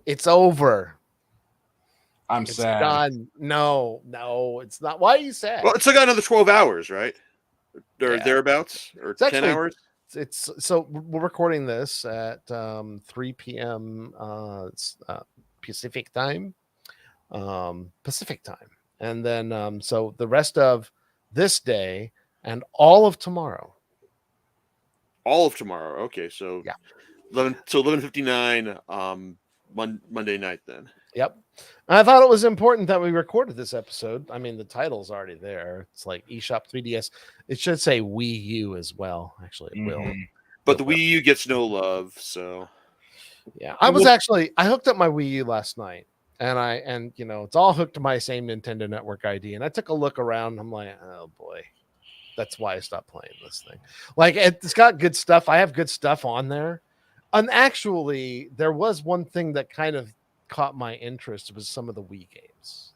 It's over. I'm It's sad. done. No, it's not. Why are you sad? Well, it's still got another 12 hours, right? Or Yeah. thereabouts, or It's 10 actually hours. it's so we're recording this at 3 p.m. Pacific time. Pacific time. And then so the rest of this day and all of tomorrow. All of tomorrow. Okay, so Yeah. 11:59 Monday night then. Yep. And I thought it was important that we recorded this episode. I mean, the title's already there. It's like eShop 3DS. It should say Wii U as well. Actually, it will. Mhm. But It the will. Wii U gets no love, so Yeah. Well, I hooked up my Wii U last night. And it's all hooked to my same Nintendo Network ID. And I took a look around. I'm like, oh boy, that's why I stopped playing this thing. Like it's got good stuff. I have good stuff on there. And actually, there was one thing that kind of caught my interest was some of the Wii games.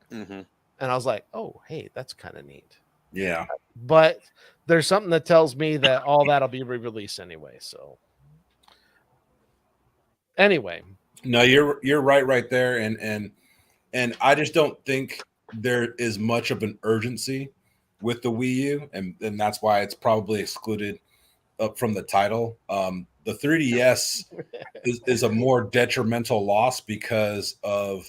mhm. And I was like, oh, hey, that's kind of neat. yeah. But there's something that tells me that all that'll be re-released anyway. So anyway, No, you're right there, and I just don't think there is much of an urgency with the Wii U, and that's why it's probably excluded up from the title. The 3DS is a more detrimental loss because of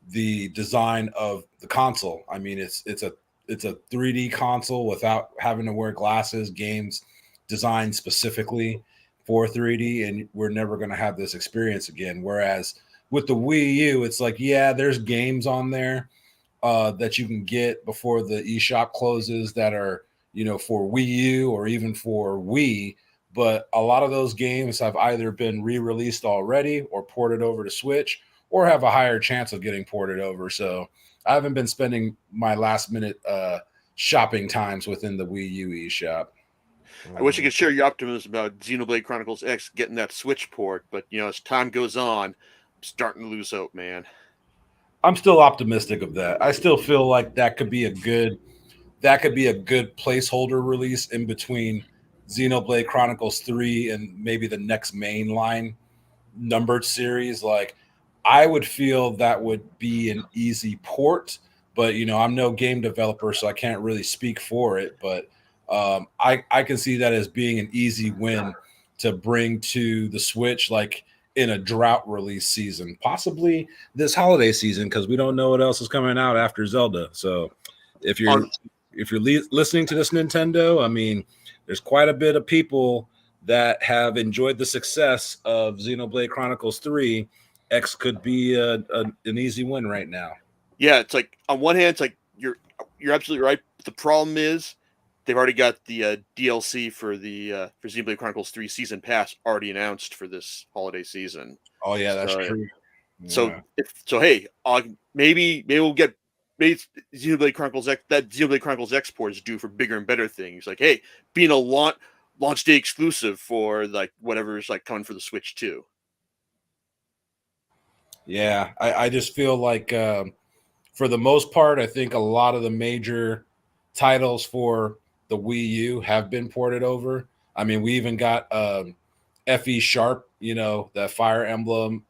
the design of the console. I mean, it's a 3D console without having to wear glasses. Games designed specifically for 3D, and we're never going to have this experience again. Whereas with the Wii U, it's like, yeah, there's games on there that you can get before the eShop closes that are for Wii U or even for Wii. But a lot of those games have either been re-released already or ported over to Switch or have a higher chance of getting ported over. So I haven't been spending my last minute shopping times within the Wii U eShop. I wish I could share your optimism about Xenoblade Chronicles X getting that Switch port, but as time goes on, I'm starting to lose hope, man. I'm still optimistic of that. I still feel like that could be a good placeholder release in between Xenoblade Chronicles 3 and maybe the next mainline numbered series. Like I would feel that would be an easy port, but I'm no game developer, so I can't really speak for it. But I can see that as being an easy win to bring to the Switch, like in a drought release season, possibly this holiday season, because we don't know what else is coming out after Zelda. So if you're On listening to this Nintendo, I mean, there's quite a bit of people that have enjoyed the success of Xenoblade Chronicles 3. X could be an easy win right now. Yeah, it's like on one hand, it's like you're absolutely right. But the problem is they've already got the DLC for the for Xenoblade Chronicles 3 season pass already announced for this holiday season. Oh yeah, that's So true. so Yeah. hey, maybe we'll get maybe Xenoblade Chronicles X, that Xenoblade Chronicles export is due for bigger and better things. Like hey, being a launch day exclusive for like whatever's like coming for the Switch too. Yeah, I just feel like for the most part, I think a lot of the major titles for the Wii U have been ported over. I mean, we even got FE Sharp, that Fire Emblem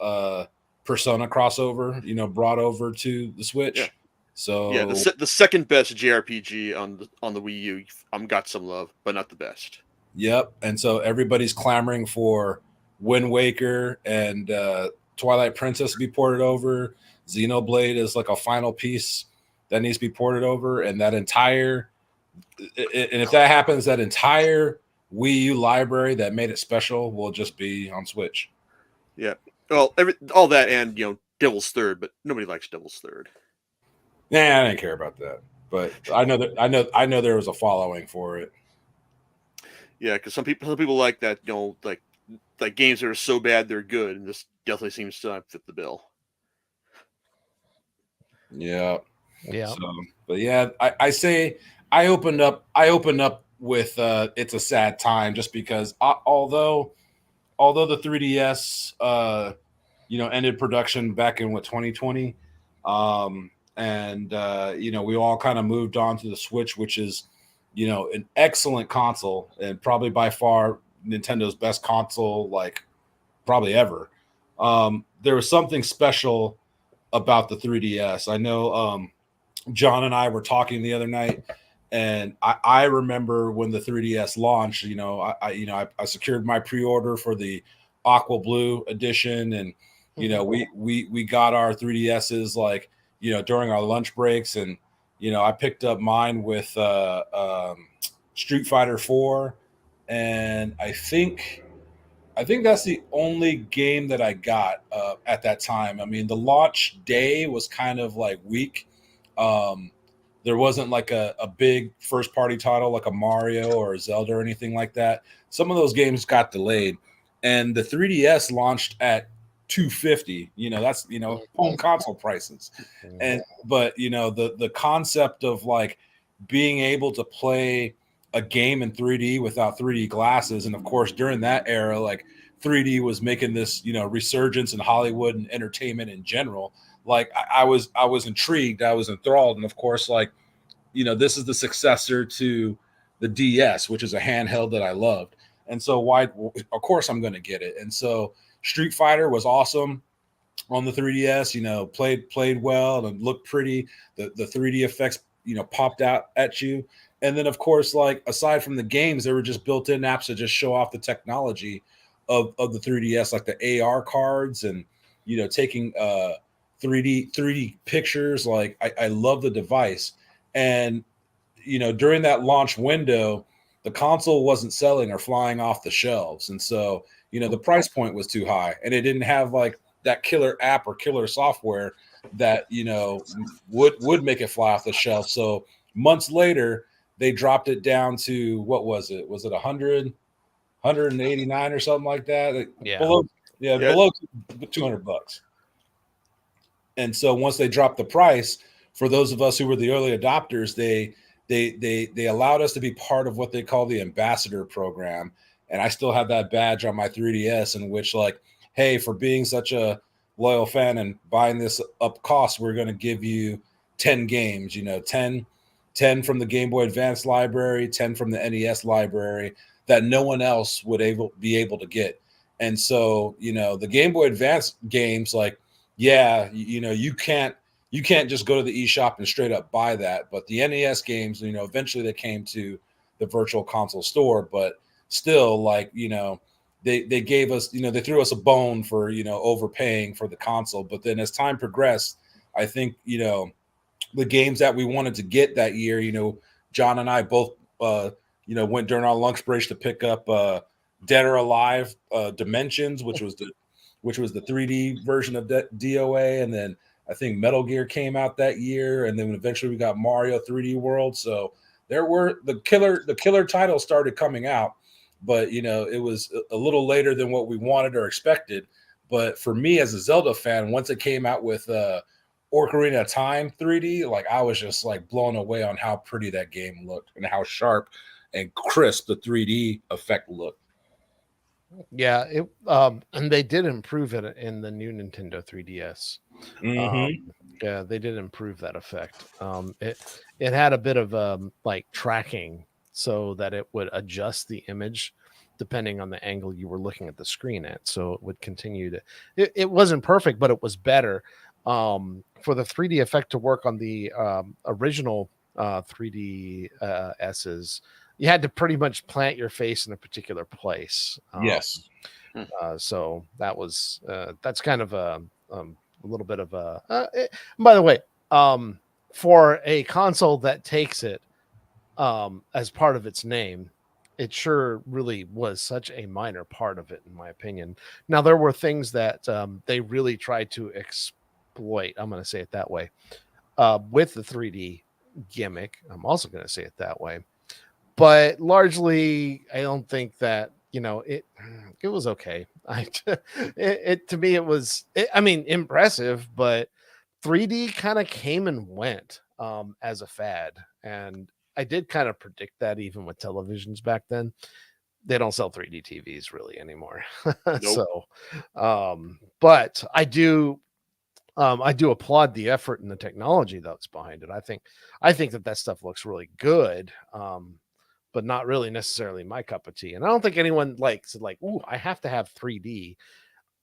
Persona crossover, brought over to the Yeah. Switch. Yeah, So, the second best JRPG on the Wii U got some love, but not the best. yep. And so everybody's clamoring for Wind Waker and Twilight Princess to be ported over. Xenoblade is like a final piece that needs to be ported over, and if that happens, that entire Wii U library that made it special will just be on Switch. Yeah. Well, all that and Devil's Third, but nobody likes Devil's Third. Nah, I didn't care about that, but I know there was a following for it. Yeah, because some people like that. Like games that are so bad they're good, and this definitely seems to fit the bill. Yeah. yeah. So, but yeah, I say I opened up with it's a sad time just because although the 3DS ended production back in what 2020, and we all kind of moved on to the Switch, which is an excellent console and probably by far Nintendo's best console, like probably ever. There was something special about the 3DS. I know John and I were talking the other night, and I remember when the 3DS launched. I secured my pre-order for the Aqua Blue edition, and we got our 3DSs like during our lunch breaks, and I picked up mine with Street Fighter 4, and I think that's the only game that I got at that time. I mean, the launch day was kind of like weak. Um, there wasn't like a big first party title like a Mario or a Zelda or anything like that. Some of those games got delayed, and the 3DS launched at 250. That's home console prices, and but the concept of like being able to play a game in 3D without 3D glasses, and of course during that era, like 3D was making this resurgence in Hollywood and entertainment in general. Like I was intrigued, I was enthralled, and of course, like this is the successor to the DS, which is a handheld that I loved, and so why? Of course, I'm going to get it. And so Street Fighter was awesome on the 3DS. Played well and looked pretty. The 3D effects popped out at you. And then of course, like aside from the games, there were just built-in apps to just show off the technology of the 3DS, like the AR cards and taking 3D pictures. Like I love the device. And during that launch window, the console wasn't selling or flying off the shelves. And so the price point was too high, and it didn't have like that killer app or killer software that would make it fly off the shelf. So months later, they dropped it down to, what was it? Was it 189 or something like that? Yeah. Below $200. And so once they dropped the price, for those of us who were the early adopters, they allowed us to be part of what they call the ambassador program. And I still have that badge on my 3DS, in which, like, hey, for being such a loyal fan and buying this up cost, we're going to give you 10 games, 10 from the Game Boy Advance library, 10 from the NES library that no one else would be able to get. And so, the Game Boy Advance games, like, yeah, you can't just go to the eShop and straight up buy that. But the NES games, eventually they came to the Virtual Console store, but still, like, they gave us, they threw us a bone for, overpaying for the console. But then as time progressed, I think, the games that we wanted to get that year, John and I both, went during our lunch breaks to pick up Dead or Alive Dimensions, which was the 3D version of DOA. And then I think Metal Gear came out that year, and then eventually we got Mario 3D World. So there were the killer titles started coming out, but it was a little later than what we wanted or expected. But for me as a Zelda fan, once it came out with Ocarina of Time 3D, like I was just like blown away on how pretty that game looked and how sharp and crisp the 3D effect looked. Yeah, and they did improve it in the new Nintendo 3DS. Yeah, they did improve that effect. It had a bit of like tracking, so that it would adjust the image depending on the angle you were looking at the screen at. So it would continue to. It wasn't perfect, but it was better. For the 3D effect to work on the original 3D S's, you had to pretty much plant your face in a particular place. Yes. So that's kind of a little bit of a. By the way, for a console that takes it as part of its name, it sure really was such a minor part of it, in my opinion. Now, there were things that they really tried to exploit. I'm going to say it that way. With the 3D gimmick, I'm also going to say it that way. But largely, I don't think that it was okay. To me, it was impressive, but 3D kind of came and went as a fad, and I did kind of predict that even with televisions back then. They don't sell 3D TVs really anymore. Nope. So, but I do applaud the effort and the technology that's behind it. I think that stuff looks really good. But not really necessarily my cup of tea. And I don't think anyone likes like, ooh, I have to have 3D.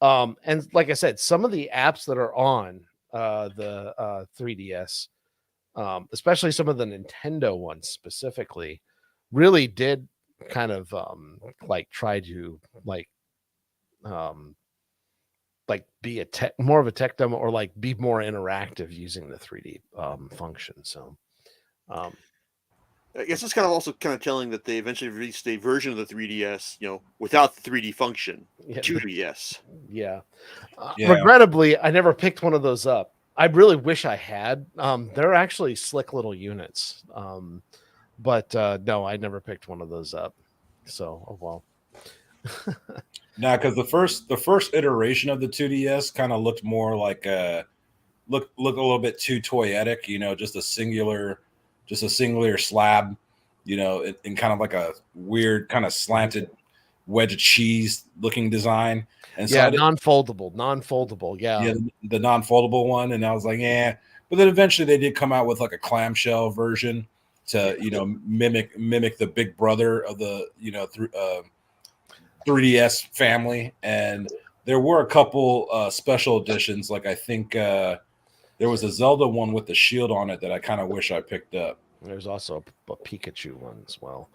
And like I said, some of the apps that are on the 3DS, especially some of the Nintendo ones specifically, really did kind of like try to um, like be a tech, more of a tech demo, or like be more interactive using the 3D function. So um, I guess it's kind of also kind of telling that they eventually released a version of the 3DS, without the 3D function, the yeah, 2DS. yeah. Yeah. Regrettably, I never picked one of those up. I really wish I had. They're actually slick little units. But no, I never picked one of those up. So, oh well. Now, because the first iteration of the 2DS kind of looked more like look a little bit too toyetic, just a singular slab, in kind of like a weird kind of slanted wedge of cheese looking design. And so Yeah, I did, non-foldable. Yeah, yeah, the non-foldable one, and I was like, yeah. But then eventually they did come out with like a clamshell version to mimic the big brother of the 3DS family, and there were a couple special editions. Like I think there was a Zelda one with the shield on it that I kind of wish I picked up. there's also a Pikachu one as well.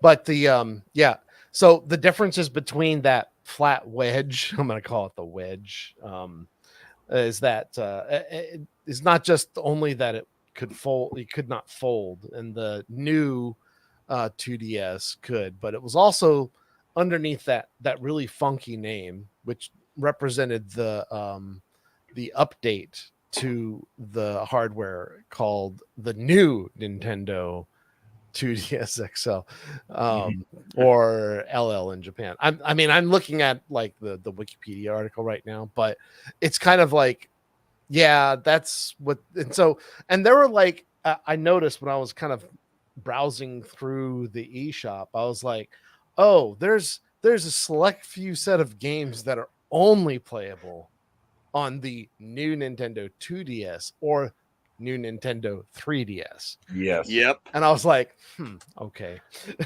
But the yeah, so the differences between that flat wedge, I'm going to call it the wedge, is that it is not just only that it could not fold, and the new 2DS could, but it was also underneath that really funky name, which represented the update to the hardware called the new Nintendo 2DS XL, Mhm. or LL in Japan. I mean, I'm looking at like the Wikipedia article right now, but it's kind of like, yeah, that's what. And so, and there were like, I noticed when I was kind of browsing through the eShop, I was like, oh, there's a select few set of games that are only playable on the new Nintendo 2DS or new Nintendo 3DS. Yes. Yep. And I was like, okay.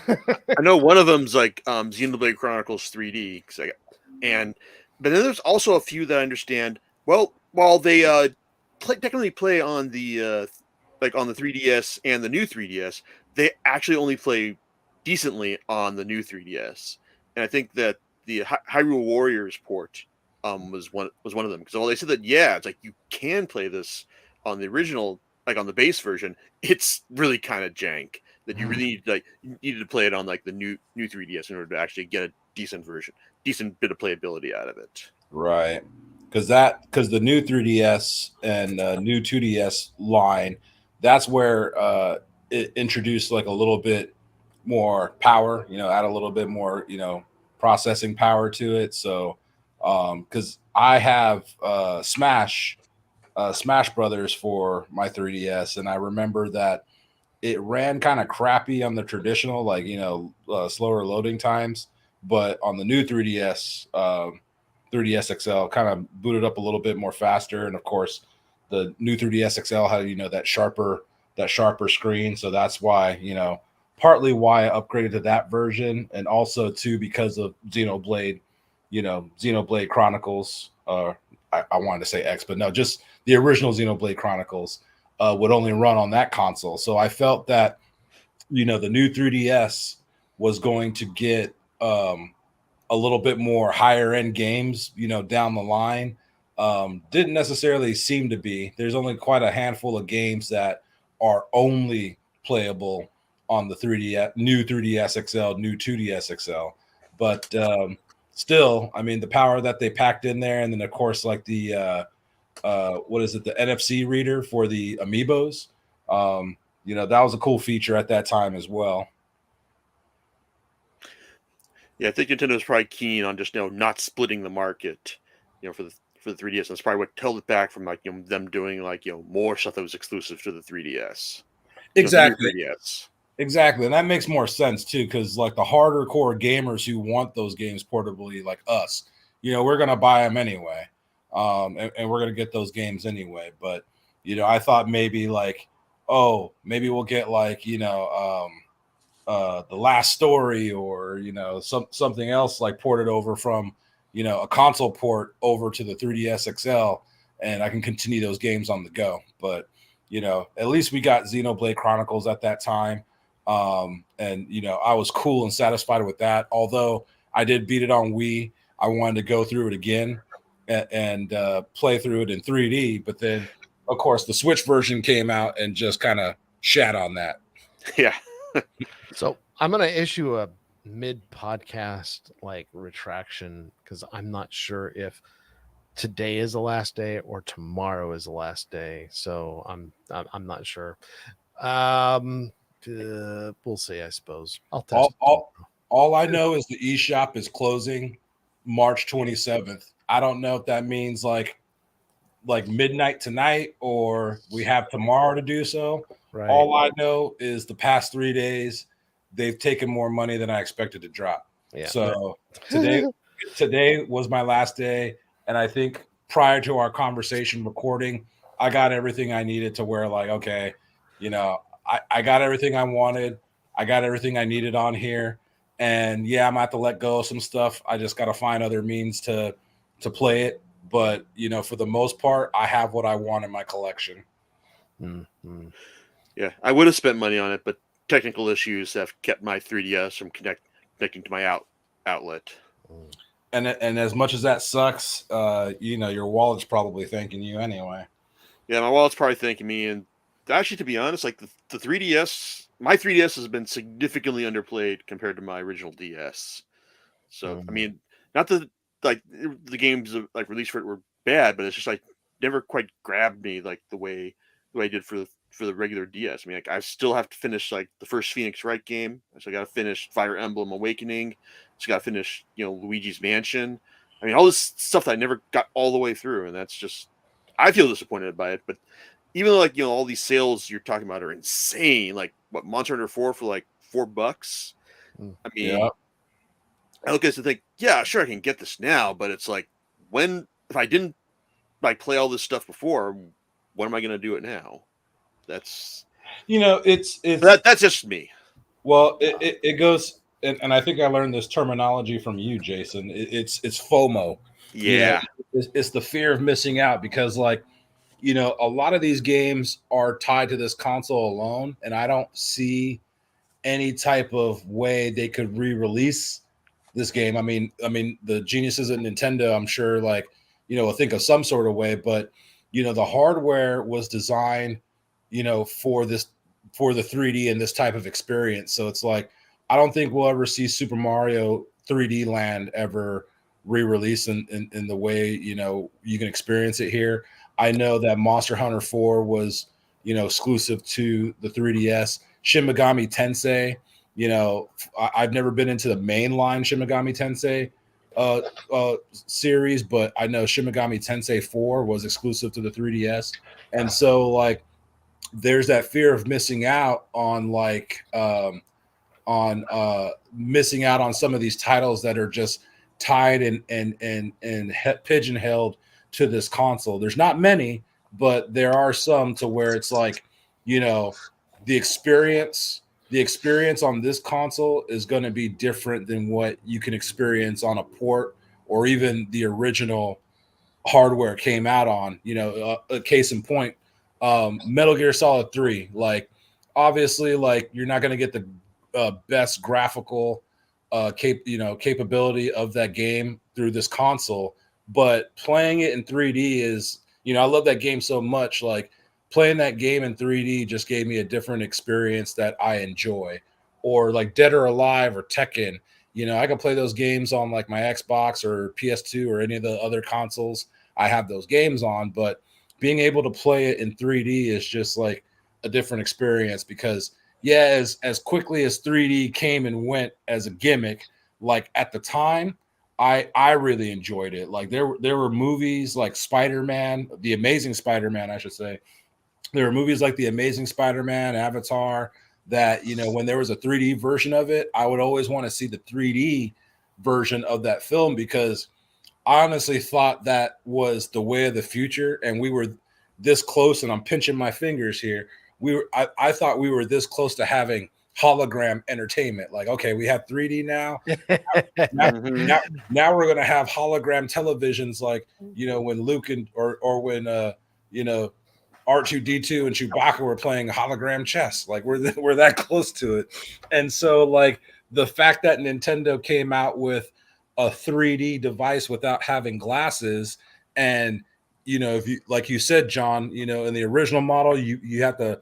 I know one of them's like Xenoblade Chronicles 3D, but then there's also a few that I understand. Well, while they technically play on the like on the 3DS and the new 3DS, they actually only play decently on the new 3DS. And I think that the Hyrule Warriors port was one of them, because they said that, yeah, it's like you can play this on the original, like on the base version. It's really kind of jank, that you really needed to play it on like the new 3DS in order to actually get a decent bit of playability out of it. Right. Because the new 3DS and new 2DS line, that's where it introduced like a little bit more power, add a little bit more, processing power to it. So, because I have Smash Brothers for my 3DS, and I remember that it ran kind of crappy on the traditional, like slower loading times, but on the new 3DS, 3DS XL kind of booted up a little bit more faster, and of course, the new 3DS XL had that sharper screen, so that's why partly why I upgraded to that version, and also too because of Xenoblade Chronicles. I wanted to say X, but no, just the original Xenoblade Chronicles would only run on that console. So I felt that the new 3DS was going to get a little bit more higher end games, down the line. Didn't necessarily seem to be. There's only quite a handful of games that are only playable on the new 3DS XL, new 2DS XL. But still, I mean, the power that they packed in there, and then of course, like the what is it, the NFC reader for the amiibos. That was a cool feature at that time as well. Yeah, I think Nintendo's probably keen on just not splitting the market, for the 3DS. That's probably what held it back from like them doing like more stuff that was exclusive to the 3DS, the new Exactly. 3DS. Exactly. And that makes more sense too, because like the harder core gamers who want those games portably, like us, we're gonna buy them anyway. And we're gonna get those games anyway. But I thought maybe like, oh, maybe we'll get like, the last story, or something else like ported over from a console port over to the 3DS XL, and I can continue those games on the go. But at least we got Xenoblade Chronicles at that time, and I was cool and satisfied with that. Although I did beat it on Wii, I wanted to go through it again and play through it in 3D. But then, of course, the Switch version came out and just kind of shat on that. Yeah. So I'm gonna issue a mid-podcast retraction because I'm not sure if today is the last day or tomorrow is the last day. So I'm not sure. We'll see. I suppose I'll test. All I know is the eShop is closing March 27th. I don't know if that means like midnight tonight or we have tomorrow to do so. Right. All I know is the past 3 days they've taken more money than I expected to drop. Yeah. So today was my last day, and I think prior to our conversation recording, I got everything I needed to where okay, I got everything I wanted. I got everything I needed on here. And yeah, I'm gonna have to let go of some stuff. I just gotta find other means to play it. But for the most part, I have what I want in my collection. Mm-hmm. Yeah, I would have spent money on it, but technical issues have kept my 3DS from connecting to my outlet. And as much as that sucks, your wallet's probably thanking you anyway. Yeah, my wallet's probably thanking me. And actually, to be honest, the 3DS, my 3DS has been significantly underplayed compared to my original DS. So I mean, not that the games released for it were bad, but it's just never quite grabbed me the way I did for the regular DS. I mean, I still have to finish the first Phoenix Wright game. I still got to finish Fire Emblem Awakening. Still got to finish Luigi's Mansion. I mean, all this stuff that I never got all the way through, and that's just I feel disappointed by it. But even though all these sales you're talking about are insane, what Monster Hunter 4 for $4. I mean, yeah. I look at this and think, yeah, sure, I can get this now, but it's if I didn't play all this stuff before, when am I going to do it now? That's that's just me. Well, it goes, and I think I learned this terminology from you, Jason. It's FOMO. Yeah, it's the fear of missing out because a lot of these games are tied to this console alone, and I don't see any type of way they could re-release this game. I mean, the geniuses at Nintendo, I'm sure, will think of some sort of way, but the hardware was designed, for the 3D and this type of experience. So it's I don't think we'll ever see Super Mario 3D Land ever re-release in the way you can experience it here. I know that Monster Hunter 4 was exclusive to the 3DS. Shin Megami Tensei, I've never been into the mainline Shin Megami Tensei series, but I know Shin Megami Tensei 4 was exclusive to the 3DS, and so there's that fear of missing out on missing out on some of these titles that are just tied and pigeon-held to this console. There's not many, but there are some to where it's the experience on this console is going to be different than what you can experience on a port or even the original hardware came out on. A case in point, Metal Gear Solid 3. Obviously, you're not going to get the best graphical capability of that game through this console, but playing it in 3D is, I love that game so much. Playing that game in 3D just gave me a different experience that I enjoy. Or Dead or Alive or Tekken, I can play those games on my Xbox or PS2 or any of the other consoles I have those games on, but being able to play it in 3D is just a different experience because as quickly as 3D came and went as a gimmick, at the time, I really enjoyed it. There were movies like Spider-Man, The Amazing Spider-Man, I should say. There were movies like The Amazing Spider-Man, Avatar, that, when there was a 3D version of it, I would always want to see the 3D version of that film because I honestly thought that was the way of the future. And we were this close, and I'm pinching my fingers here. I thought we were this close to having hologram entertainment. Like, okay, we have 3D now. Now, Mhm. now we're gonna have hologram televisions, like when Luke or when R2D2 and Chewbacca were playing hologram chess. Like we're that close to it, and so like the fact that Nintendo came out with a 3D device without having glasses, and if you like you said, John, in the original model, you have to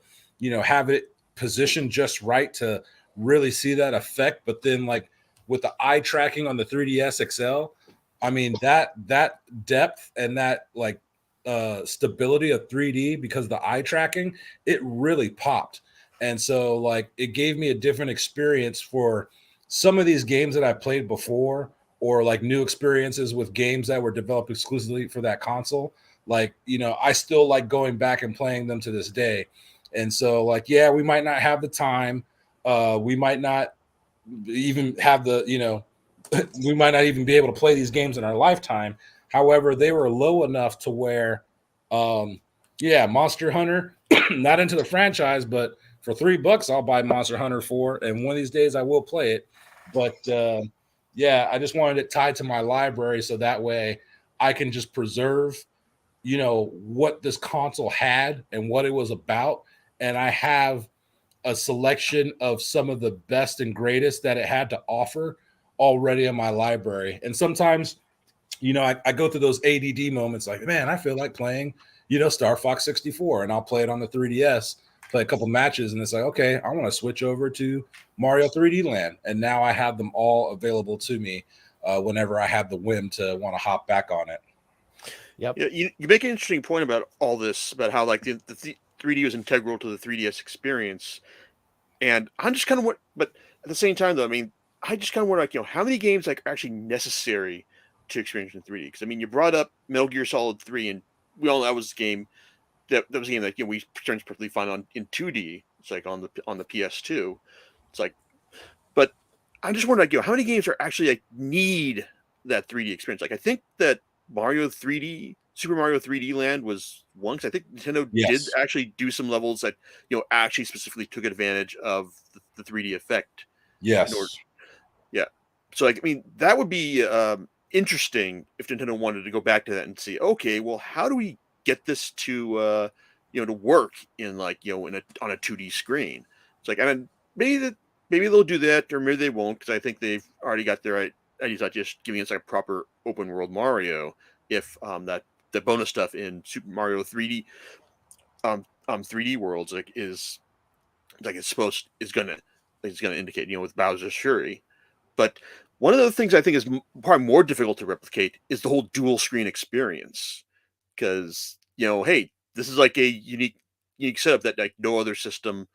have it positioned just right to really see that effect, but then like with the eye tracking on the 3DS XL, I mean that depth and that like stability of 3D because of the eye tracking, it really popped. And so like it gave me a different experience for some of these games that I played before, or like new experiences with games that were developed exclusively for that console. Like, I still like going back and playing them to this day. And so like, yeah, we might not have the time. We might not even have we might not even be able to play these games in our lifetime. However, they were low enough to where, yeah, Monster Hunter, not into the franchise, but for $3, I'll buy Monster Hunter 4, and one of these days I will play it. But yeah, I just wanted it tied to my library so that way I can just preserve, what this console had and what it was about, and I have a selection of some of the best and greatest that it had to offer already in my library. And sometimes, I go through those ADD moments like, man, I feel like playing, Star Fox 64, and I'll play it on the 3DS, play a couple matches, and it's like, okay, I want to switch over to Mario 3D Land. And now I have them all available to me whenever I have the whim to want to hop back on it. Yep. Yeah, you make an interesting point about all this, about how like the 3D was integral to the 3DS experience, and I'm just kind of but at the same time though, I mean, I just kind of wonder like how many games like are actually necessary to experience in 3D? Because I mean, you brought up Metal Gear Solid 3, and we all know that was a game that was a game that we experienced perfectly fine on in 2D. It's like on the PS2. It's like, but I'm just wondering like how many games are actually like need that 3D experience? Like I think that Super Mario 3D Land was one, because I think Nintendo did Yes. actually do some levels that actually specifically took advantage of the 3D effect in order. Yes. Yeah, so like I mean that would be interesting if Nintendo wanted to go back to that and see, okay, well, how do we get this to to work in like on a 2D screen? It's like, I mean, maybe they'll do that, or maybe they won't, because I think they've already got their ideas on just giving us like a proper open world Mario. If that the bonus stuff in Super Mario 3D 3D worlds like is like is gonna indicate, with Bowser's Fury. But one of the things I think is probably more difficult to replicate is the whole dual screen experience, because hey, this is like a unique setup that like no other system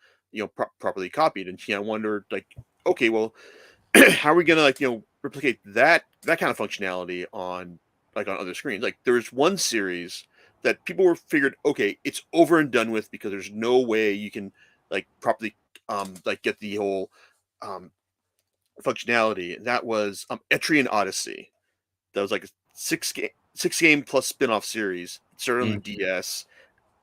properly copied. And I wonder like, okay, well, how are we gonna like replicate that kind of functionality on other screens? Like there's one series that people were figured, okay, it's over and done with, because there's no way you can like properly like get the whole um functionality, and that was Etrian Odyssey. That was like a six game plus spin-off series. It started on the Mm. DS,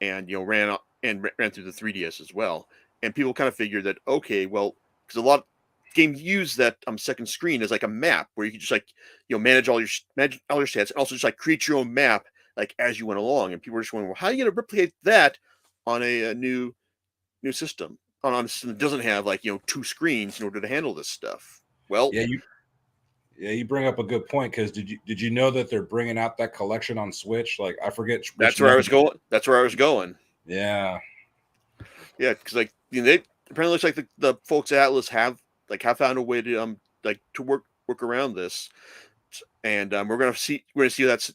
and ran through the 3DS as well. And people kind of figured that, okay, well, because a lot of games use that second screen as like a map where you can just like manage all your stats, and also just like create your own map like as you went along. And people were just wondering, well, how are you going to replicate that on a new system, on a system that doesn't have like two screens in order to handle this stuff? Well, Yeah, you bring up a good point, because did you know that they're bringing out that collection on Switch? Like I forget which that's where I name. was going. That's where I was going. Yeah. Yeah, because like they apparently looks like the folks at Atlas have found a way to like to work around this, and we're gonna see that's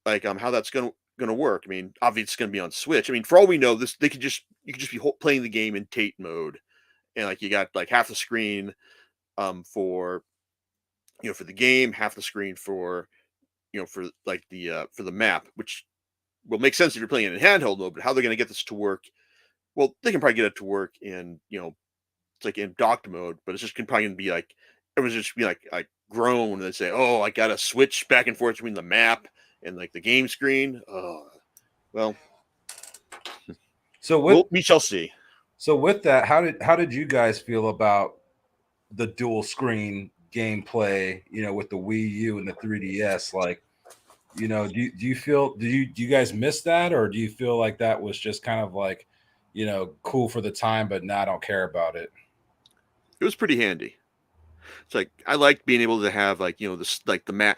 like how that's gonna work. I mean, obviously it's gonna be on Switch. I mean, for all we know, you could just be playing the game in Tate mode, and like you got like half the screen for for the game, half the screen for for like for the map, which will make sense if you're playing it in handheld mode. But how they're gonna get this to work? Well, they can probably get it to work in it's like in docked mode, but it's just probably gonna be like everyone's just be like groan and say, "Oh, I got to switch back and forth between the map and like the game screen." Oh, well, So what we shall see. So with that, how did you guys feel about the dual screen gameplay? With the Wii U and the 3DS, like, do you feel do you guys miss that, or do you feel like that was just kind of like, cool for the time, but now I don't care about it? It was pretty handy. It's like I liked being able to have like this like the map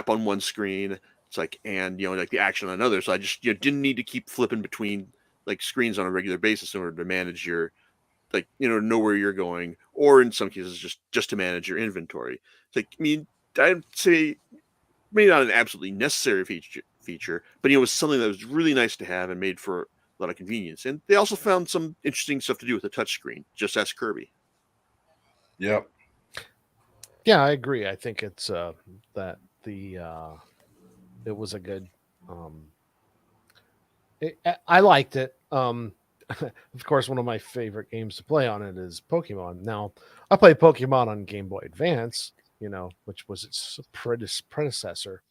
on one screen. It's like and like the action on another. So I just didn't need to keep flipping between like screens on a regular basis in order to manage your like know where you're going, or in some cases just to manage your inventory. It's like I mean I'd say maybe not an absolutely necessary feature, but it was something that was really nice to have and made for a lot of convenience. And they also found some interesting stuff to do with the touchscreen. Just ask Kirby. Yep. Yeah, I agree. I think it's that the it was a good I liked it. Of course, one of my favorite games to play on it is Pokemon. Now, I played Pokemon on Game Boy Advance, which was its predecessor.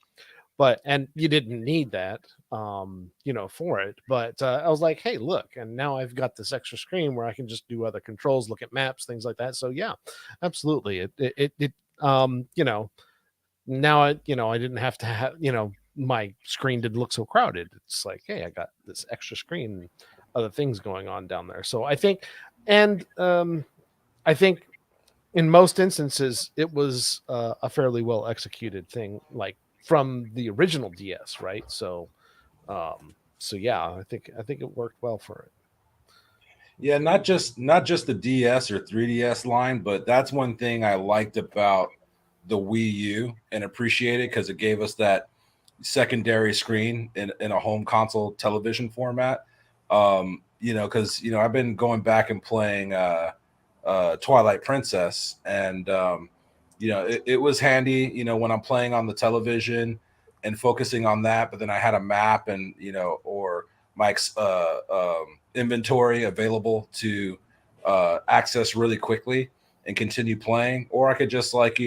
But and you didn't need that, for it. But I was like, hey, look, and now I've got this extra screen where I can just do other controls, look at maps, things like that. So yeah, absolutely. Now I didn't have to have, my screen didn't look so crowded. It's like, hey, I got this extra screen, and other things going on down there. So and I think in most instances it was a fairly well executed thing, like from the original DS, right? So yeah, I think it worked well for it. Yeah, not just the DS or 3DS line, but that's one thing I liked about the Wii U and appreciated, because it gave us that secondary screen in a home console television format. Because I've been going back and playing Twilight Princess, and it was handy, when I'm playing on the television and focusing on that. But then I had a map, and or my inventory available to access really quickly and continue playing, or I could just like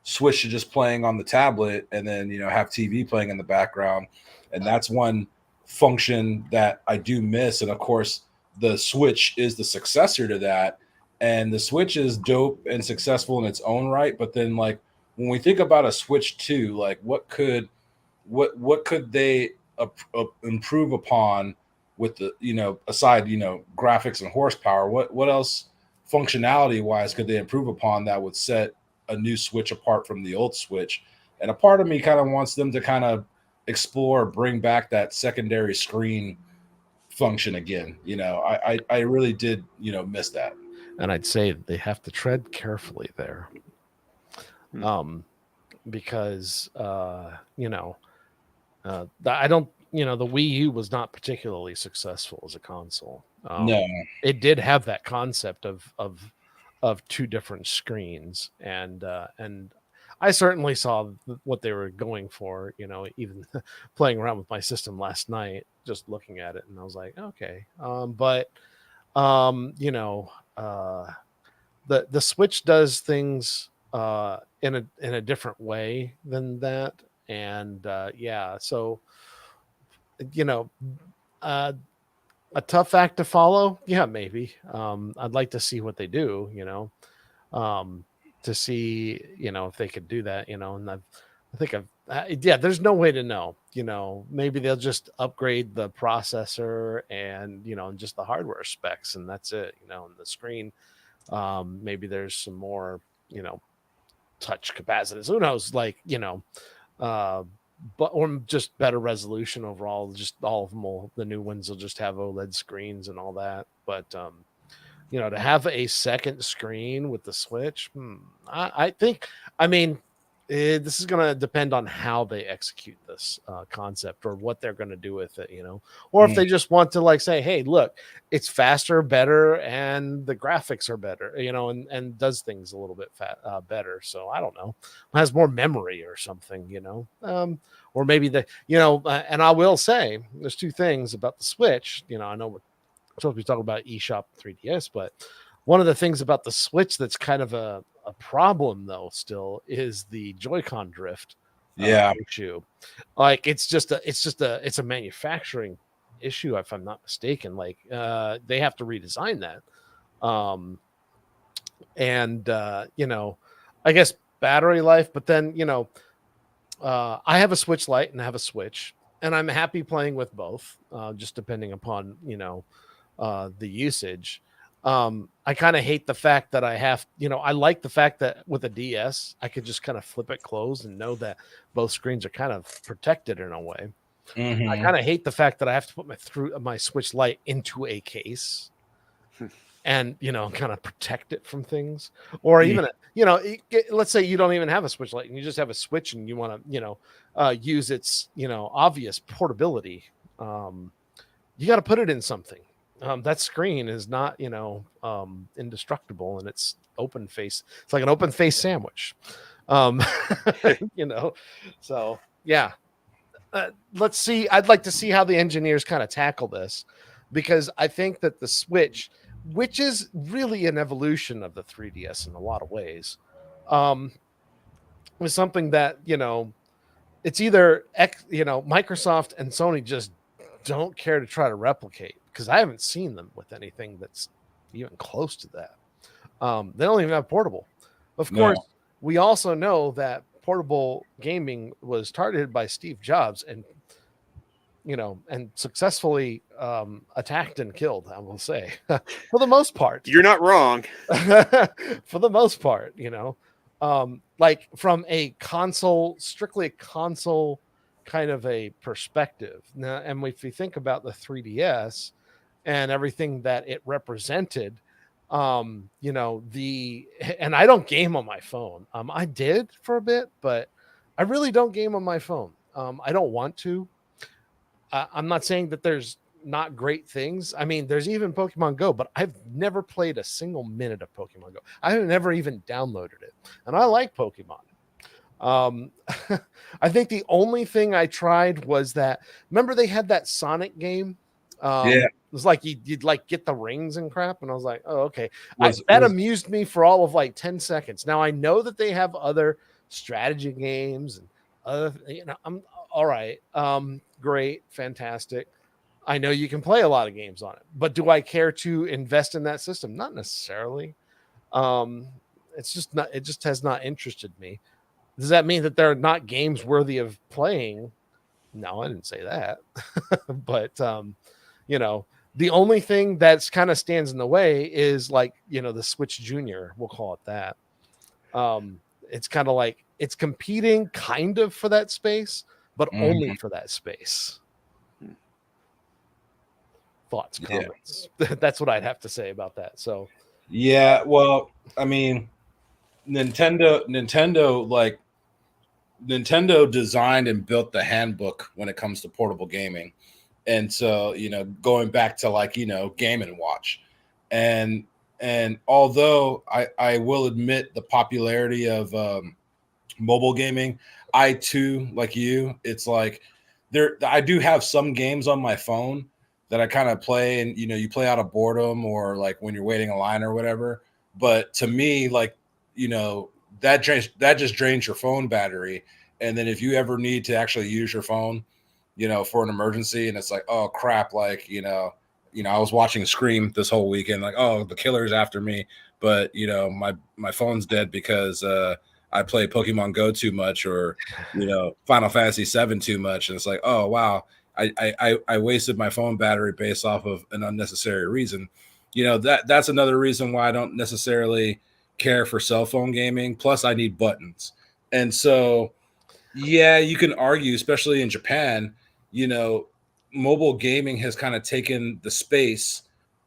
switch to just playing on the tablet, and then have TV playing in the background. And that's one function that I do miss. And of course, the Switch is the successor to that, and the Switch is dope and successful in its own right. But then, like, when we think about a Switch 2, like what could they improve upon with the aside graphics and horsepower, what else functionality wise could they improve upon that would set a new Switch apart from the old Switch? And a part of me kind of wants them to kind of explore, bring back that secondary screen function again. I really did miss that. And I'd say they have to tread carefully there. Hmm. Because I don't, the Wii U was not particularly successful as a console. No. It did have that concept of two different screens, and I certainly saw what they were going for. Even playing around with my system last night, just looking at it, and I was like, okay, but the Switch does things in a different way than that, and yeah, so you know, uh, a tough act to follow. Yeah, maybe. I'd like to see what they do. Um, to see if they could do that. And I think yeah. There's no way to know. Maybe they'll just upgrade the processor and and just the hardware specs, and that's it. And the screen. Maybe there's some more touch capacitors. Who knows? Like uh, but or just better resolution overall. Just all of them the new ones will just have OLED screens and all that. But to have a second screen with the Switch, I think, I mean, this is going to depend on how they execute this concept, or what they're going to do with it, or if Mm. they just want to like say, hey, look, it's faster, better, and the graphics are better, and does things a little bit better. So I don't know, has more memory or something, or maybe and I will say there's two things about the Switch. I know we're supposed to be talking about eShop 3DS, but one of the things about the Switch that's kind of a problem though still is the Joy-Con drift Yeah. issue. Like it's a manufacturing issue, if I'm not mistaken. Like they have to redesign that. And you know, I guess battery life, but then you know, I have a Switch Lite and I have a Switch, and I'm happy playing with both, just depending upon you know the usage. I kind of hate the fact that I have, you know, I like the fact that with a DS, I could just kind of flip it closed and know that both screens are kind of protected in a way. I kind of hate the fact that I have to put my Switch Lite into a case and you know kind of protect it from things, or even you know let's say you don't even have a Switch Lite and you just have a Switch and you want to you know use its you know obvious portability. You got to put it in something. That screen is not you know indestructible, and it's open face. It's like an open face sandwich. um you know, so yeah. Let's see. I'd like to see how the engineers kind of tackle this, because I think that the Switch, which is really an evolution of the 3DS in a lot of ways, was something that you know it's either you know Microsoft and Sony just don't care to try to replicate, because I haven't seen them with anything that's even close to that. They don't even have portable. Of course, we also know that portable gaming was targeted by Steve Jobs and you know and successfully attacked and killed, I will say. For the most part. You're not wrong. For the most part, you know, like from a console, strictly a console kind of a perspective. Now, and if you think about the 3DS and everything that it represented, you know, and I don't game on my phone. I did for a bit, but I really don't game on my phone. I don't want to. I'm not saying that there's not great things. I mean, there's even Pokemon Go, but I've never played a single minute of Pokemon Go. I have never even downloaded it, and I like Pokemon. I think the only thing I tried was that. Remember, they had that Sonic game. It was like you'd like get the rings and crap, and I was like, oh, okay. That amused me for all of like 10 seconds. Now I know that they have other strategy games and other, you know, I'm all right. Great, fantastic. I know you can play a lot of games on it, but do I care to invest in that system? Not necessarily. It's just not. It just has not interested me. Does that mean that they're not games worthy of playing? No, I didn't say that. But you know, the only thing that's kind of stands in the way is like you know the Switch Junior. We'll call it that. It's kind of like it's competing kind of for that space, but only for that space. Thoughts, comments. That's what I'd have to say about that. So yeah, well, I mean, Nintendo designed and built the handbook when it comes to portable gaming. And so, you know, going back to like, you know, Game & Watch. And although I will admit the popularity of mobile gaming, I too, like you, it's like I do have some games on my phone that I kind of play, and you know, you play out of boredom or like when you're waiting in line or whatever. But to me, like, you know, that just drains your phone battery. And then if you ever need to actually use your phone, you know, for an emergency, and it's like, oh crap, like, you know, I was watching Scream this whole weekend, like, oh, the killer's after me, but you know, my phone's dead because I play Pokemon Go too much, or you know, Final Fantasy 7 too much, and it's like, oh wow, I wasted my phone battery based off of an unnecessary reason. You know, that's another reason why I don't necessarily care for cell phone gaming. Plus, I need buttons, and so yeah, you can argue, especially in Japan, you know, mobile gaming has kind of taken the space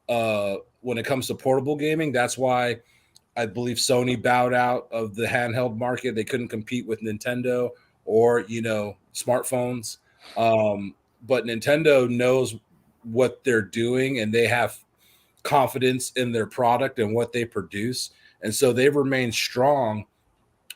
when it comes to portable gaming. That's why I believe Sony bowed out of the handheld market. They couldn't compete with Nintendo or, you know, smartphones. But Nintendo knows what they're doing, and they have confidence in their product and what they produce. And so they've remained strong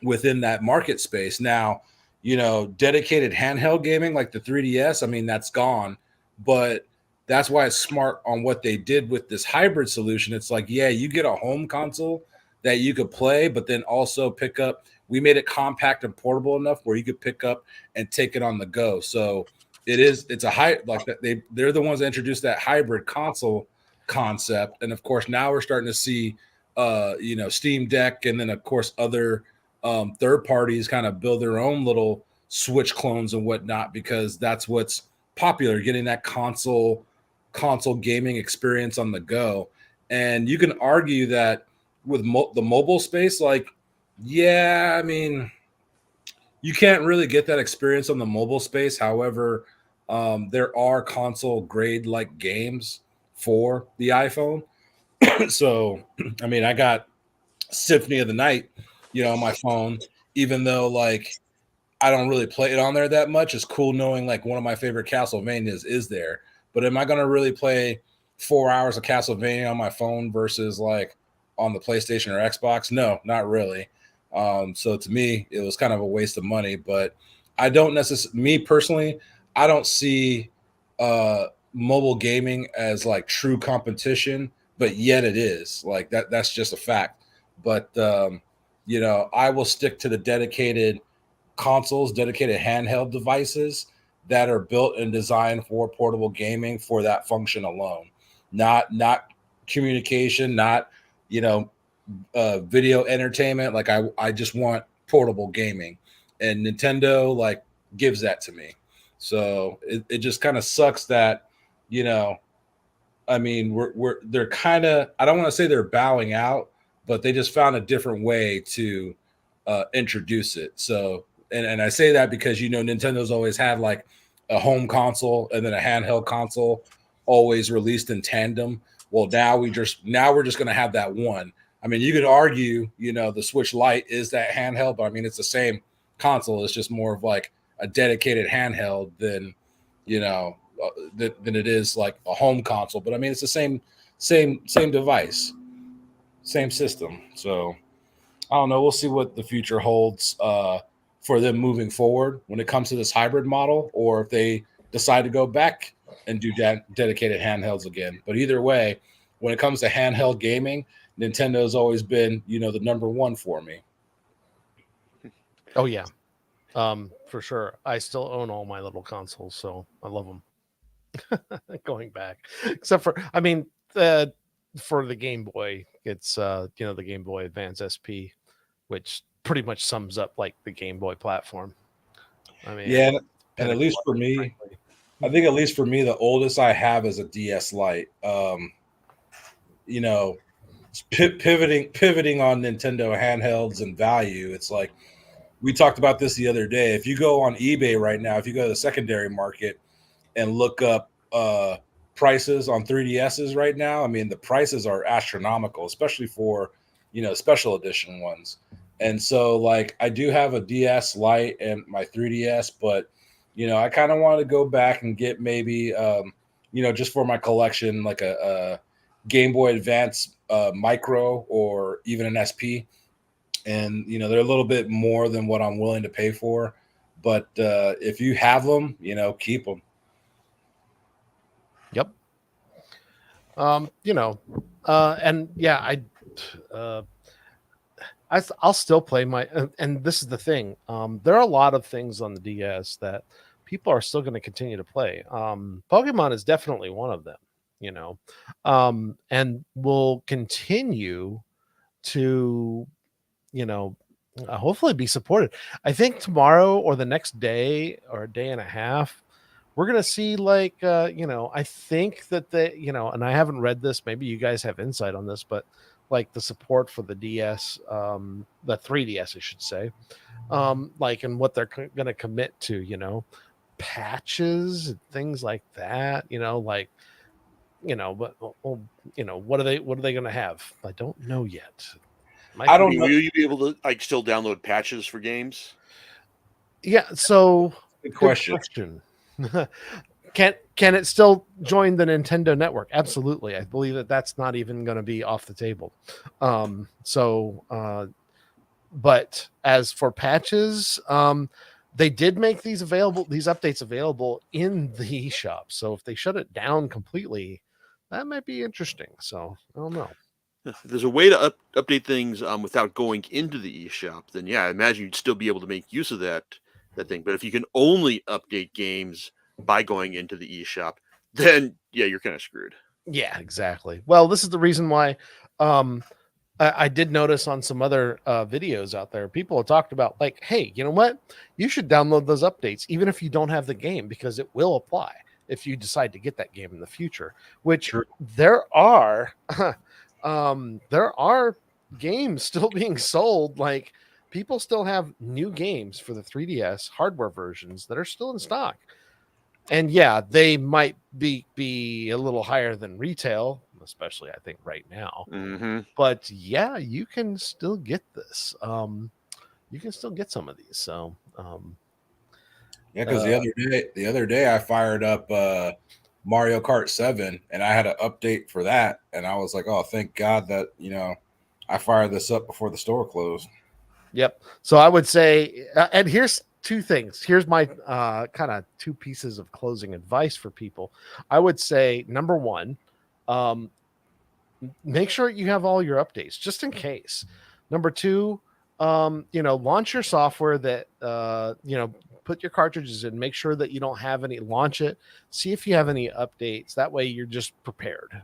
within that market space. Now, you know, dedicated handheld gaming like the 3DS, I mean, that's gone. But that's why it's smart on what they did with this hybrid solution. It's like, yeah, you get a home console that you could play, but then also pick up. We made it compact and portable enough where you could pick up and take it on the go. So it's a high like that. They're the ones that introduced that hybrid console concept, and of course now we're starting to see Steam Deck, and then of course other third parties kind of build their own little Switch clones and whatnot, because that's what's popular, getting that console gaming experience on the go. And you can argue that with the mobile space, like, yeah, I mean, you can't really get that experience on the mobile space. However, there are console grade like games for the iPhone. So, I mean, I got Symphony of the Night, on my phone, even though like I don't really play it on there that much. It's cool knowing like one of my favorite Castlevanias is there. But am I going to really play 4 hours of Castlevania on my phone versus like on the PlayStation or Xbox? No, not really. So to me, it was kind of a waste of money. But I don't necessarily, me personally, I don't see mobile gaming as like true competition, but yet it is like that. That's just a fact. But I will stick to the dedicated consoles, dedicated handheld devices that are built and designed for portable gaming for that function alone. Not communication, not video entertainment. Like I just want portable gaming, and Nintendo like gives that to me. So it just kind of sucks that I mean they're kind of, I don't want to say they're bowing out, but they just found a different way to introduce it. So and I say that because Nintendo's always had like a home console and then a handheld console, always released in tandem. Well, now we're just going to have that one. I mean, you could argue, the Switch Lite is that handheld, but I mean, it's the same console. It's just more of like a dedicated handheld than than it is like a home console. But I mean, it's the same device, same system. So I don't know. We'll see what the future holds for them moving forward when it comes to this hybrid model, or if they decide to go back and do dedicated handhelds again. But either way, when it comes to handheld gaming, Nintendo's always been, the number one for me. Oh yeah, for sure. I still own all my little consoles, so I love them. Going back, except for, I mean, for the Game Boy, it's the Game Boy Advance SP, which pretty much sums up like the Game Boy platform. I mean, yeah, and at least for me, frankly. I think at least for me, the oldest I have is a DS Lite. Pivoting on Nintendo handhelds and value, it's like we talked about this the other day. If you go on eBay right now, if you go to the secondary market and look up prices on 3DSs right now, I mean, the prices are astronomical, especially for special edition ones. And so like I do have a DS Lite and my 3DS, but I kind of want to go back and get maybe just for my collection, like a Game Boy Advance Micro, or even an SP. And they're a little bit more than what I'm willing to pay for, but if you have them, keep them. Yep. And yeah, I'll still play my, and this is the thing. There are a lot of things on the DS that people are still going to continue to play. Pokemon is definitely one of them, and will continue to, hopefully be supported. I think tomorrow or the next day or a day and a half, we're going to see like, I think that and I haven't read this, maybe you guys have insight on this, but like the support for the DS, the 3DS, I should say, like, and what they're going to commit to, patches and things like that, like, but what are they going to have? I don't know yet. I don't know. Will you be able to like still download patches for games? Yeah. So good question. Can it still join the Nintendo network? Absolutely. I believe that's not even going to be off the table. But as for patches, they did make these updates available in the eShop. So if they shut it down completely, that might be interesting. So I don't know. If there's a way to update things without going into the eShop, then yeah, I imagine you'd still be able to make use of that thing. But if you can only update games by going into the eShop, then yeah, you're kind of screwed. Yeah, exactly. Well, this is the reason why um I did notice on some other videos out there, people have talked about like, hey, you know what? You should download those updates, even if you don't have the game, because it will apply if you decide to get that game in the future. Which True. there are, there are games still being sold. Like people still have new games for the 3DS hardware versions that are still in stock. And yeah, they might be a little higher than retail, especially I think right now. Mm-hmm. But yeah, you can still get this. You can still get some of these. So Yeah, because the other day I fired up Mario Kart 7 and I had an update for that, and I was like, oh, thank God that I fired this up before the store closed. yep. So I would say, and here's two things. Here's my kind of two pieces of closing advice for people. I would say number one, um, make sure you have all your updates just in case. Number two, launch your software that put your cartridges in, make sure that you don't have any, launch it, see if you have any updates. That way you're just prepared.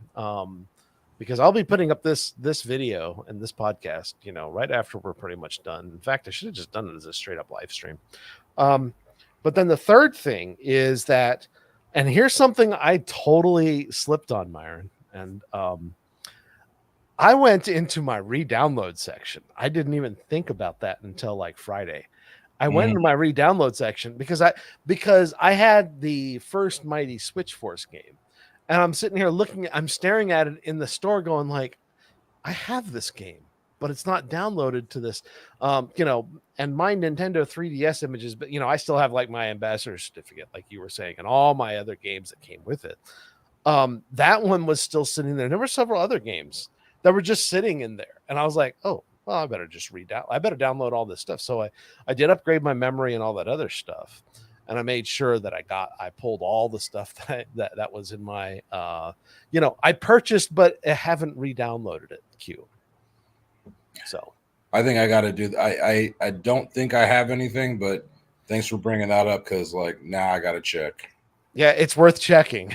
Because I'll be putting up this video and this podcast, right after we're pretty much done. In fact, I should have just done it as a straight up live stream. But then the third thing is that, and here's something I totally slipped on, Myron, and I went into my re-download section. I didn't even think about that until like Friday. I went into my re-download section because I had the first Mighty Switch Force game, and I'm sitting here I'm staring at it in the store, going like, I have this game, but it's not downloaded to this, and my Nintendo 3DS images, but I still have like my ambassador certificate, like you were saying, and all my other games that came with it. That one was still sitting there. There were several other games that were just sitting in there. And I was like, oh, well, I better just I better download all this stuff. So I did upgrade my memory and all that other stuff. And I made sure that I pulled all the stuff that was in my, I purchased, but I haven't re-downloaded it. Q. So I think I got to do. I don't think I have anything, but thanks for bringing that up because like now I got to check. Yeah, it's worth checking.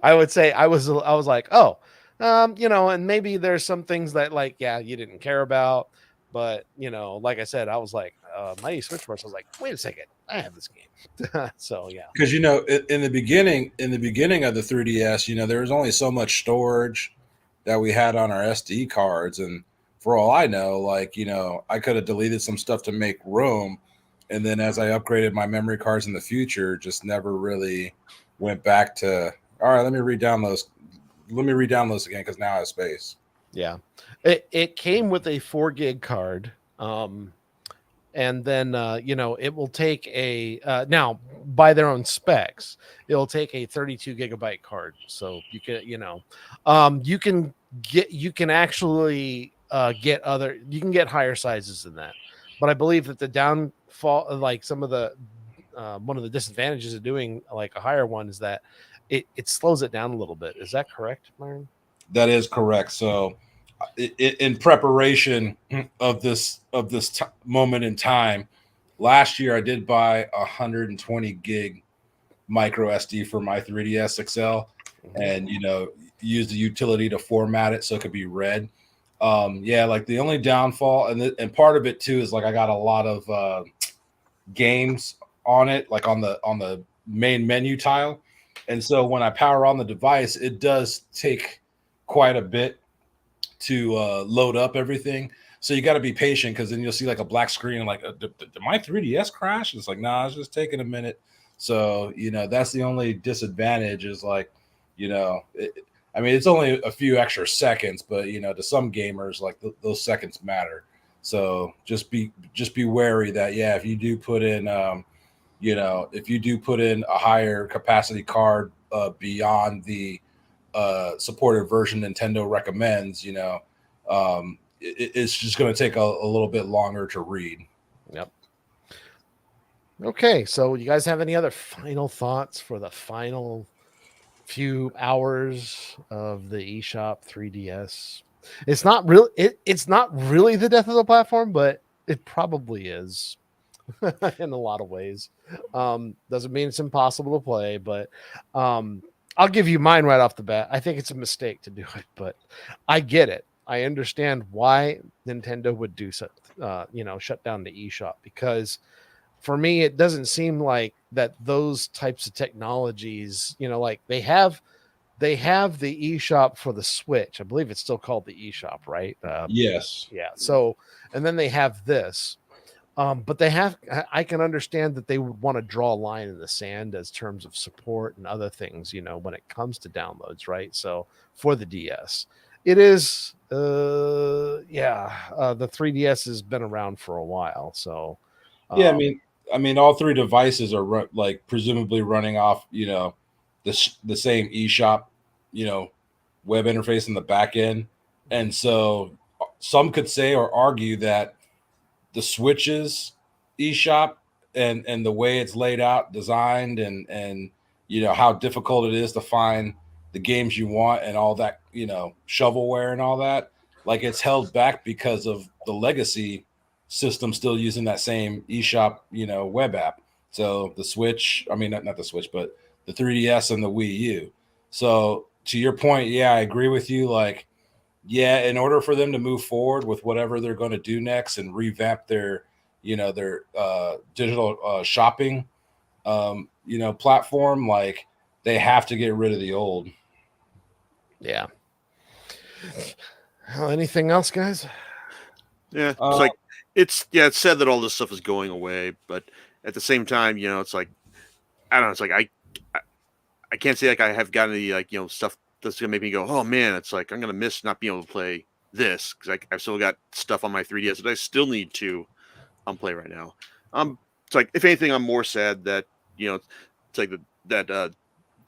I would say I was like, oh, and maybe there's some things that like, yeah, you didn't care about, but like I said, I was like, my Switch Force, I was like, wait a second, I have this game. So yeah, because in the beginning of the 3DS, there was only so much storage that we had on our SD cards, and for all I know, like I could have deleted some stuff to make room, and then as I upgraded my memory cards in the future, just never really went back to, all right, let me re-download this again because now I have space. Yeah, it came with a 4 gig card, and then it will take a now by their own specs, it'll take a 32 gigabyte card, so you can actually you can get higher sizes than that. But I believe that the downfall, like some of the one of the disadvantages of doing like a higher one, is that it slows it down a little bit. Is that correct, Myron? That is correct. So in preparation of this moment in time, last year I did buy 120 gig micro SD for my 3DS XL, and use the utility to format it so it could be read. Like the only downfall, and part of it too, is like I got a lot of games on it, like on the main menu tile, and so when I power on the device, it does take quite a bit to load up everything. So you got to be patient, because then you'll see like a black screen, like, did my 3DS crash? It's like, nah, it's just taking a minute. So that's the only disadvantage, is like, it's only a few extra seconds, but to some gamers, like those seconds matter. So just be wary that, yeah, if you do put in a higher capacity card beyond the supported version Nintendo recommends, it's just going to take a little bit longer to read. Yep. Okay, so you guys have any other final thoughts for the final few hours of the eShop 3DS? It's not really the death of the platform, but it probably is. in a lot of ways. Doesn't mean it's impossible to play, but I'll give you mine right off the bat. I think it's a mistake to do it, but I get it. I understand why Nintendo would do so, shut down the eShop, because for me, it doesn't seem like that those types of technologies, like they have the eShop for the Switch. I believe it's still called the eShop, right? Yes. Yeah. So, and then they have this. But I can understand that they would want to draw a line in the sand as terms of support and other things, when it comes to downloads, right? So for the DS, it is, the 3DS has been around for a while. So, Yeah, I mean, all three devices are like presumably running off, the same eShop, web interface in the back end, and so some could say or argue that the Switch's eShop and the way it's laid out, designed, and how difficult it is to find the games you want and all that, shovelware and all that, like it's held back because of the legacy system still using that same eShop, web app. So the Switch, I mean, not the Switch, but the 3DS and the Wii U. So to your point, yeah, I agree with you. Like, yeah, in order for them to move forward with whatever they're going to do next and revamp their, their digital shopping, platform, like they have to get rid of the old. yeah. Well, anything else, guys? Yeah, it's it's sad that all this stuff is going away, but at the same time, it's like, I don't know, it's like I can't say like I have got any like stuff that's gonna make me go, oh man, it's like I'm gonna miss not being able to play this, because I've still got stuff on my 3DS that I still need to play right now. It's like, if anything, I'm more sad that it's like that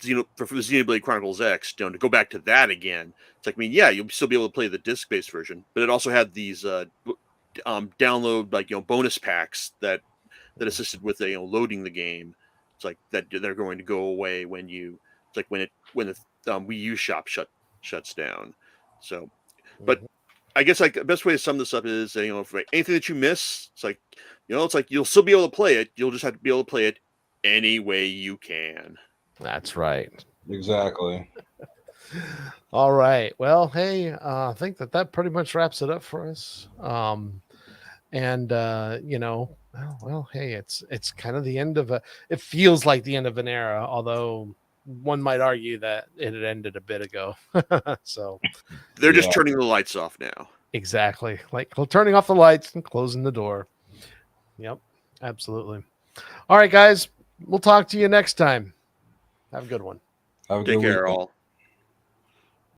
for the Xenoblade Chronicles X, to go back to that again. It's like, I mean, yeah, you'll still be able to play the disc-based version, but it also had these download like bonus packs that assisted with loading the game. It's like that they're going to go away when it's like when the Wii U shop shuts down. So, but I guess like the best way to sum this up is, for anything that you miss, it's like, it's like you'll still be able to play it. You'll just have to be able to play it any way you can. That's right. Exactly. All right. Well, hey, I think that pretty much wraps it up for us. And well, hey, it's kind of the end of it feels like the end of an era, although one might argue that it had ended a bit ago. So they're just turning the lights off now. Exactly. Like turning off the lights and closing the door. Yep, absolutely. All right, guys, we'll talk to you next time. Have a good one. Have a Take good care, weekend. all.